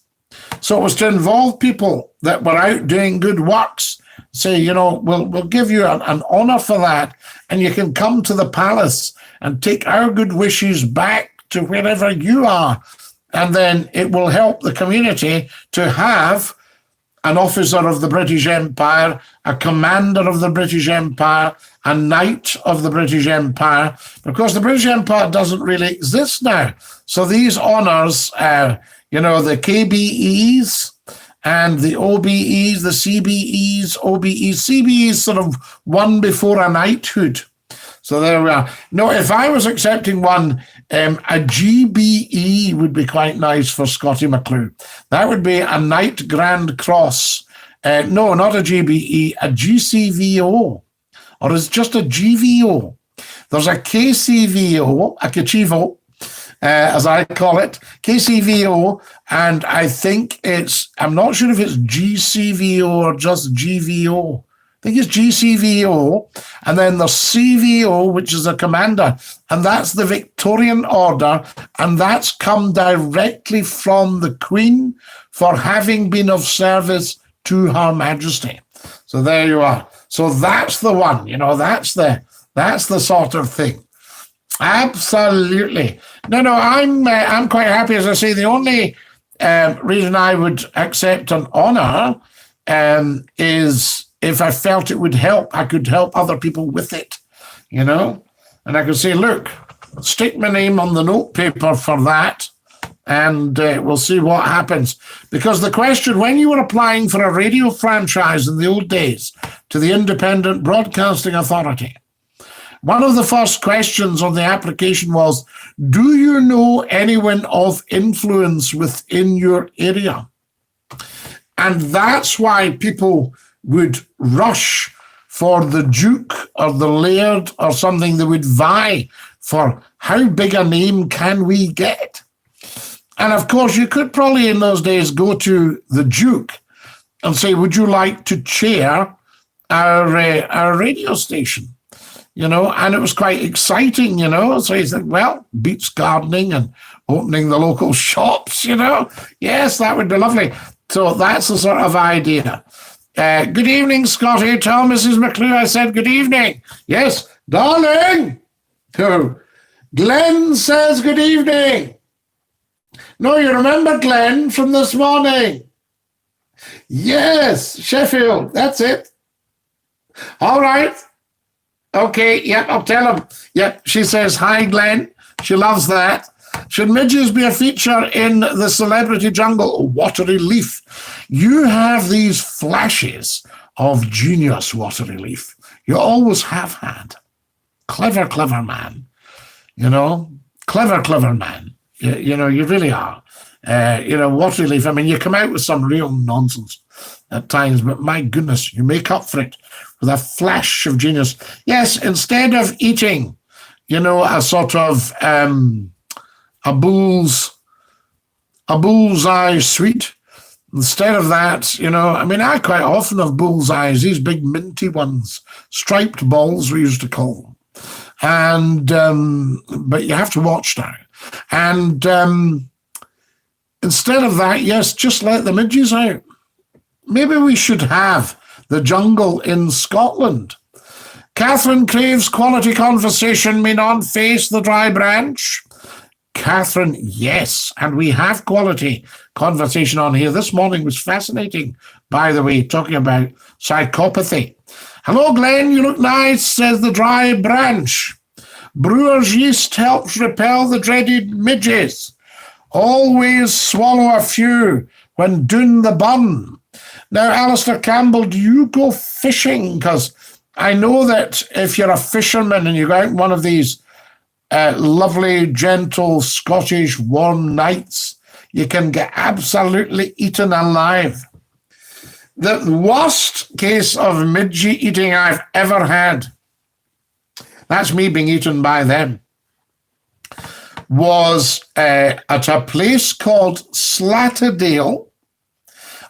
S1: So it was to involve people that were out doing good works. Say, you know, we'll give you an honour for that, and you can come to the palace and take our good wishes back to wherever you are. And then it will help the community to have an officer of the British Empire, a commander of the British Empire, a knight of the British Empire. Because the British Empire doesn't really exist now. So these honours, the KBEs and the OBEs, the CBEs, OBEs, CBEs sort of one before a knighthood. So there we are. No, if I was accepting one, a GBE would be quite nice for Scottie McClue. That would be a Knight Grand Cross. No, not a GBE, a GCVO. Or it's just a GVO. There's a KCVO, a Kachivo, as I call it, KCVO, and I think I'm not sure if it's GCVO or just GVO. think it's GCVO, and then the CVO, which is a commander, and that's the Victorian Order, and that's come directly from the Queen for having been of service to Her Majesty. So there you are. So that's the one, that's the sort of thing. Absolutely. No, I'm quite happy. As I say, the only reason I would accept an honour is if I felt it would help. I could help other people with it, and I could say, look, stick my name on the note paper for that, and we'll see what happens. Because the question, when you were applying for a radio franchise in the old days to the Independent Broadcasting Authority, one of the first questions on the application was, do you know anyone of influence within your area? And that's why people would rush for the Duke or the Laird or something. They would vie for how big a name can we get? And of course, you could probably in those days go to the Duke and say, would you like to chair our radio station? And it was quite exciting, So he said, well, beats gardening and opening the local shops, Yes, that would be lovely. So that's the sort of idea. Good evening, Scottie. Tell Mrs. McClue I said good evening. Yes, darling. Oh, Glenn says good evening. No, you remember Glenn from this morning? Yes, Sheffield, that's it. All right. Okay, yep, I'll tell him. Yep, she says, hi, Glenn. She loves that. Should midges be a feature in the Celebrity Jungle? Watery Leaf. You have these flashes of genius, Watery Leaf. You always have had. Clever, clever man. Clever man. You really are. Watery Leaf, you come out with some real nonsense at times, but my goodness, you make up for it with a flash of genius. Yes, instead of eating, a sort of a bullseye sweet, instead of that, I quite often have bullseyes, these big minty ones, striped balls we used to call them. And but you have to watch now. And instead of that, yes, just let the midges out. Maybe we should have the jungle in Scotland. Catherine craves quality conversation may not face the dry branch. Catherine, yes, and we have quality conversation on here. This morning was fascinating, by the way, talking about psychopathy. Hello, Glenn, you look nice, says the dry branch. Brewer's yeast helps repel the dreaded midges. Always swallow a few when doing the bun. Now, Alistair Campbell, do you go fishing? Because I know that if you're a fisherman and you go out one of these lovely, gentle, Scottish warm nights, you can get absolutely eaten alive. The worst case of midgie eating I've ever had, that's me being eaten by them, was at a place called Slatterdale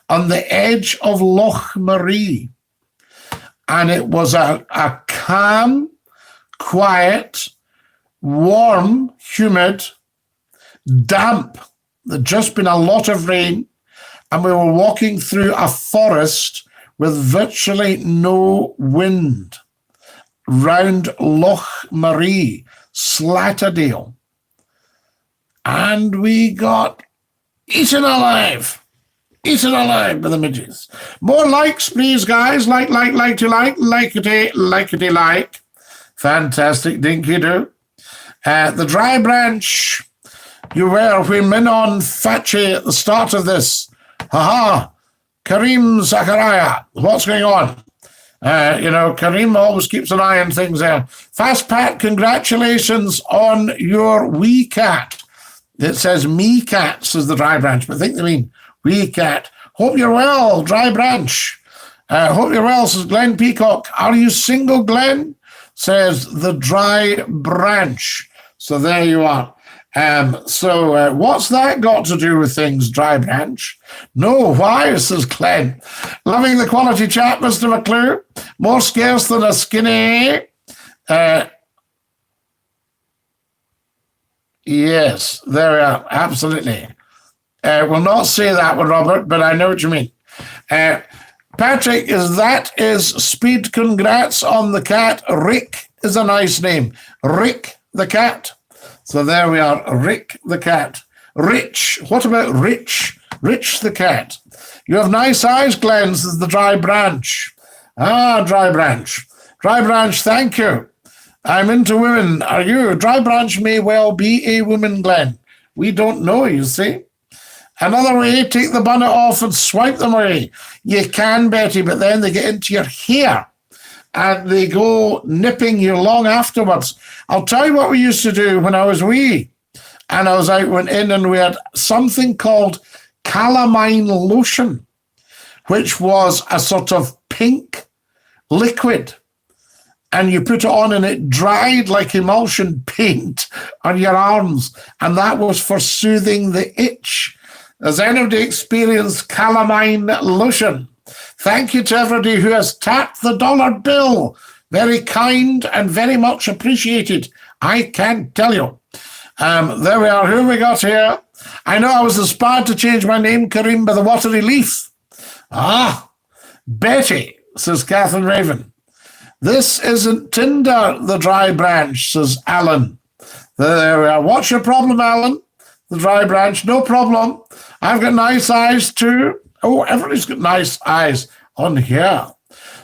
S1: on the edge of Loch Marie. And it was a calm, quiet, warm, humid, damp. There'd just been a lot of rain, and we were walking through a forest with virtually no wind round Loch Marie, Slatterdale. And we got eaten alive by the midges. More likes, please, guys. Like. Fantastic, dinky do. The dry branch you were when Minon Fachi at the start of this. Haha, Kareem Zachariah, what's going on? Kareem always keeps an eye on things there. Fast Pat, congratulations on your wee cat. It says me cat, says the dry branch, but I think they mean wee cat. Hope you're well, dry branch. Hope you're well, says Glenn Peacock. Are you single, Glenn? Says the dry branch. So there you are. So what's that got to do with things, Dry Branch? No, why, says Glenn. Loving the quality chat, Mr. McClue. More scarce than a skinny. Yes, there we are, absolutely. We'll not say that one, Robert, but I know what you mean. Patrick, that is speed. Congrats on the cat. Rick is a nice name. Rick the cat. So there we are, Rick the cat. Rich, what about Rich? Rich the cat. You have nice eyes, Glenn, says the Dry Branch. Ah, Dry Branch. Dry Branch, thank you. I'm into women. Are you? Dry Branch may well be a woman, Glenn. We don't know, you see. Another way, take the bonnet off and swipe them away. You can, Betty, but then they get into your hair and they go nipping you long afterwards. I'll tell you what we used to do when I was wee. And I was out, went in, and we had something called calamine lotion, which was a sort of pink liquid. And you put it on and it dried like emulsion paint on your arms. And that was for soothing the itch. Has anybody experienced calamine lotion? Thank you to everybody who has tapped the dollar bill. Very kind and very much appreciated. I can tell you. There we are. Who have we got here? I know I was inspired to change my name, Kareem, by the watery leaf. Ah, Betty, says Catherine Raven. This isn't Tinder, the Dry Branch, says Alan. There we are. What's your problem, Alan? The Dry Branch, no problem. I've got nice eyes too. Oh, everybody's got nice eyes on here.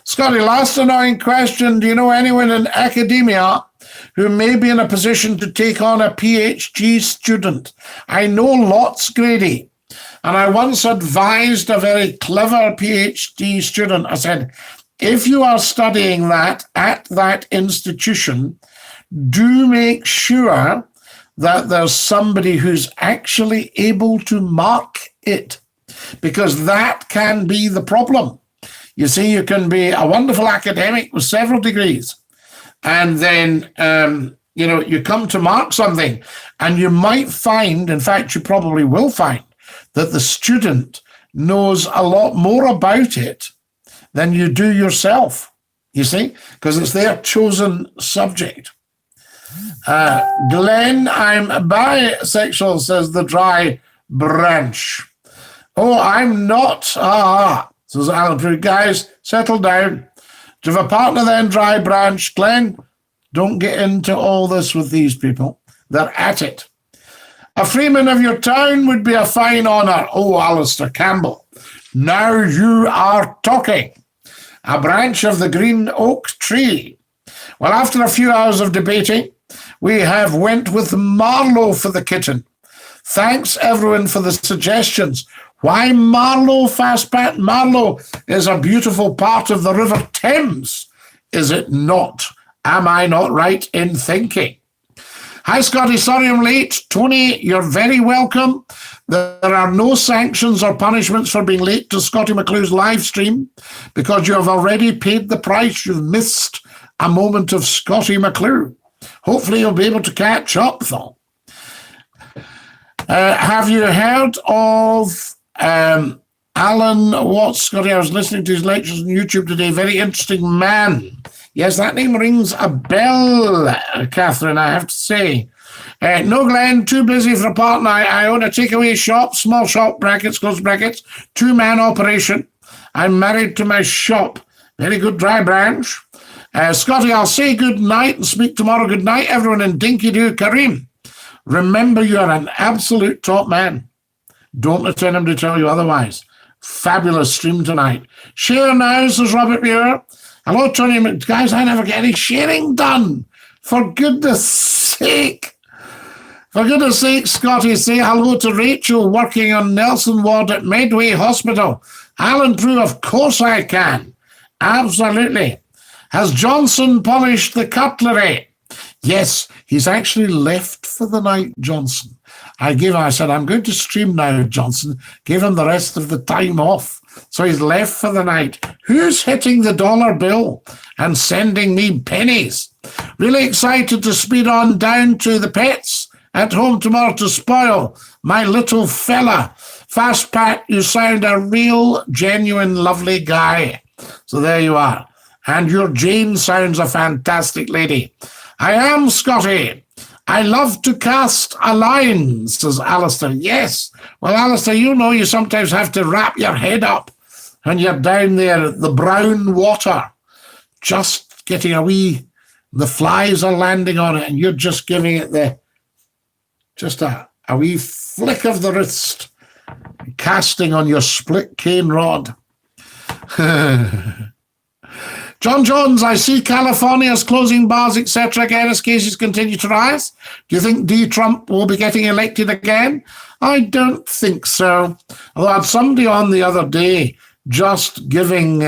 S1: Scottie, last annoying question. Do you know anyone in academia who may be in a position to take on a PhD student? I know lots, Grady. And I once advised a very clever PhD student. I said, if you are studying that at that institution, do make sure that there's somebody who's actually able to mark it, because that can be the problem. You see, you can be a wonderful academic with several degrees, and then, you come to mark something, and you might find, in fact, you probably will find, that the student knows a lot more about it than you do yourself, you see, because it's their chosen subject. Glenn, I'm bisexual, says the Dry Branch. Oh, I'm not. Says Alan Prue. Guys, settle down. Do you have a partner then, Dry Branch? Glenn, don't get into all this with these people. They're at it. A freeman of your town would be a fine honour. Oh, Alistair Campbell. Now you are talking. A branch of the green oak tree. Well, after a few hours of debating, we have went with Marlow for the kitten. Thanks, everyone, for the suggestions. Why Marlow, Fastpat? Marlow is a beautiful part of the River Thames, is it not? Am I not right in thinking? Hi, Scottie. Sorry I'm late. Tony, you're very welcome. There are no sanctions or punishments for being late to Scottie McClue's live stream because you have already paid the price. You've missed a moment of Scottie McClue. Hopefully you'll be able to catch up, though. Have you heard of Alan Watts? Scottie, I was listening to his lectures on YouTube today. Very interesting man. Yes, that name rings a bell, Catherine, I have to say. No, Glenn, too busy for a partner. I own a takeaway shop, small shop, brackets, close brackets, 2-man operation. I'm married to my shop. Very good, Dry Branch. Scottie, I'll say good night and speak tomorrow. Good night, everyone, and dinky-doo. Kareem, remember you are an absolute top man. Don't let anybody tell you otherwise. Fabulous stream tonight. Share now, says Robert Muir. Hello, Tony. Guys, I never get any sharing done. For goodness sake. For goodness sake, Scottie, say hello to Rachel working on Nelson Ward at Medway Hospital. Alan Prue, of course I can. Absolutely. Has Johnson polished the cutlery? Yes, he's actually left for the night, Johnson. I said, I'm going to stream now, Johnson. Gave him the rest of the time off. So he's left for the night. Who's hitting the dollar bill and sending me pennies? Really excited to speed on down to the pets at home tomorrow to spoil my little fella. Fast Pat, you sound a real, genuine, lovely guy. So there you are. And your Jane sounds a fantastic lady. I am Scottie. I love to cast a line, says Alistair. Yes. Well, Alistair, you know you sometimes have to wrap your head up when you're down there at the brown water, just getting the flies are landing on it, and you're just giving it just a wee flick of the wrist, casting on your split cane rod. John Jones, I see California's closing bars, etc. again as cases continue to rise. Do you think D. Trump will be getting elected again? I don't think so. Although I had somebody on the other day just giving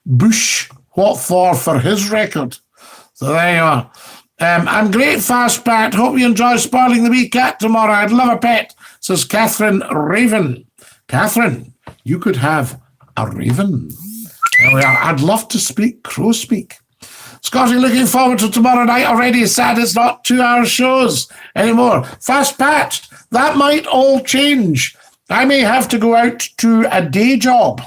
S1: Bush what for his record. So there you are. I'm great, Fast Pat. Hope you enjoy spoiling the wee cat tomorrow. I'd love a pet, says Catherine Raven. Catherine, you could have a raven. There we are. I'd love to speak crow speak. Scottie, looking forward to tomorrow night already. Sad it's not 2-hour shows anymore. Fast Pat, that might all change. I may have to go out to a day job,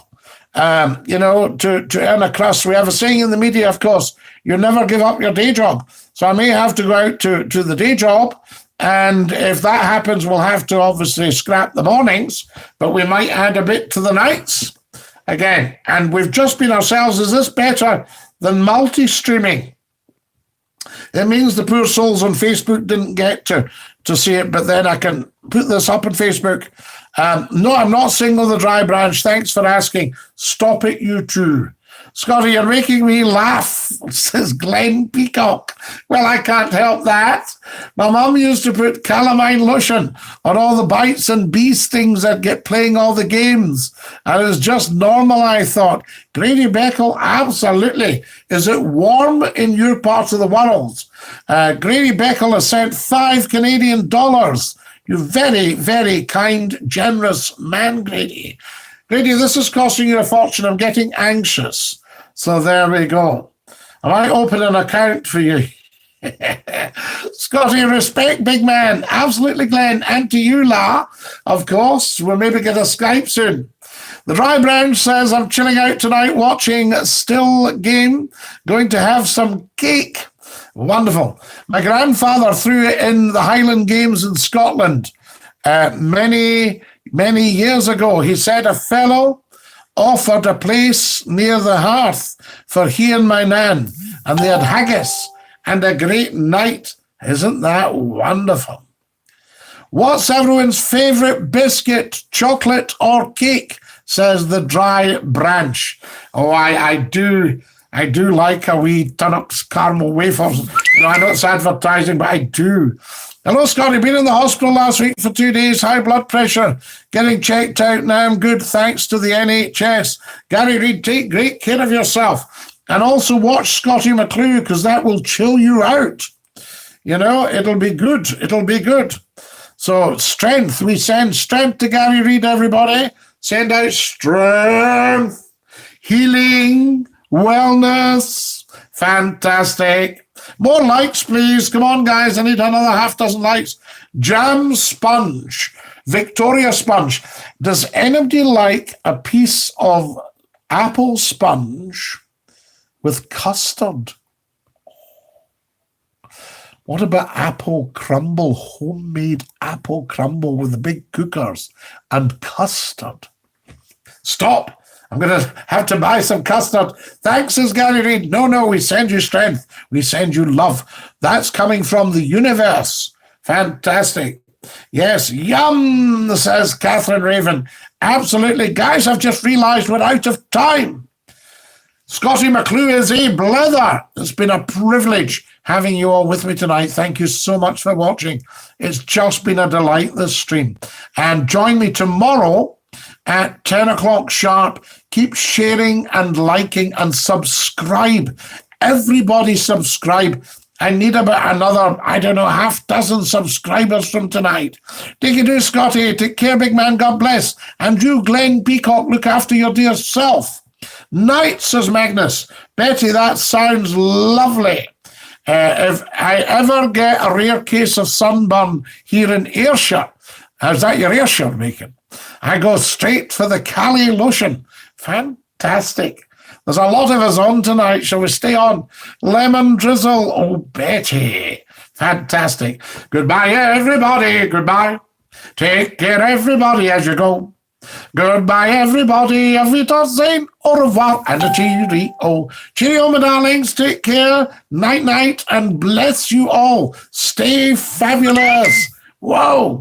S1: to earn a crust. We have a saying in the media, of course, you never give up your day job. So I may have to go out to the day job. And if that happens, we'll have to obviously scrap the mornings, but we might add a bit to the nights again. And we've just been ourselves, is this better than multi-streaming? It means the poor souls on Facebook didn't get to see it, but then I can put this up on Facebook. No, I'm not single the dry branch. Thanks for asking. Stop it, you two. Scottie, you're making me laugh, says Glenn Peacock. Well, I can't help that. My mum used to put calamine lotion on all the bites and bee stings that get playing all the games. And it was just normal, I thought. Grady Beckel, absolutely. Is it warm in your part of the world? Grady Beckel has sent $5 Canadian. You very, very kind, generous man, Grady. Grady, this is costing you a fortune. I'm getting anxious. So there we go. I might open an account for you. Scottie, respect, big man. Absolutely, Glenn. And to you, La, of course. We'll maybe get a Skype soon. The Dry Branch says, I'm chilling out tonight watching Still Game. Going to have some cake. Wonderful. My grandfather threw it in the Highland Games in Scotland many years ago. He said a fellow offered a place near the hearth for he and my nan, and they had haggis and a great night. Isn't that wonderful? What's everyone's favourite biscuit, chocolate or cake, says the Dry Branch. Oh, I do like a wee Tunnock's caramel wafers. I know it's advertising, but I do. Hello, Scottie. Been in the hospital last week for 2 days. High blood pressure. Getting checked out now. I'm good, thanks to the NHS. Gary Reid, take great care of yourself. And also watch Scottie McClue, because that will chill you out. It'll be good. It'll be good. So strength. We send strength to Gary Reid, everybody. Send out strength, healing, wellness. Fantastic. More likes, please. Come on, guys. I need another half dozen likes. Jam sponge. Victoria sponge. Does anybody like a piece of apple sponge with custard? What about apple crumble? Homemade apple crumble with the big cookers and custard. Stop. I'm going to have to buy some custard. Thanks, says Gary Reid. No, we send you strength. We send you love. That's coming from the universe. Fantastic. Yes, yum, says Catherine Raven. Absolutely. Guys, I've just realised we're out of time. Scottie McClue is a blether. It's been a privilege having you all with me tonight. Thank you so much for watching. It's just been a delight, this stream. And join me tomorrow at 10 o'clock sharp. Keep sharing and liking and subscribe. Everybody subscribe. I need about another, half dozen subscribers from tonight. Take it to Scottie. Take care, big man. God bless. And you, Glenn Peacock, look after your dear self. Night, says Magnus. Betty, that sounds lovely. If I ever get a rare case of sunburn here in Ayrshire, is that your Ayrshire making? I go straight for the Cali lotion. Fantastic. There's a lot of us on tonight. Shall we stay on? Lemon drizzle. Oh, Betty. Fantastic. Goodbye, everybody. Goodbye. Take care, everybody, as you go. Goodbye, everybody. Auf Wiedersehen. Au revoir. And a cheerio. Cheerio, my darlings. Take care. Night, night. And bless you all. Stay fabulous. Whoa.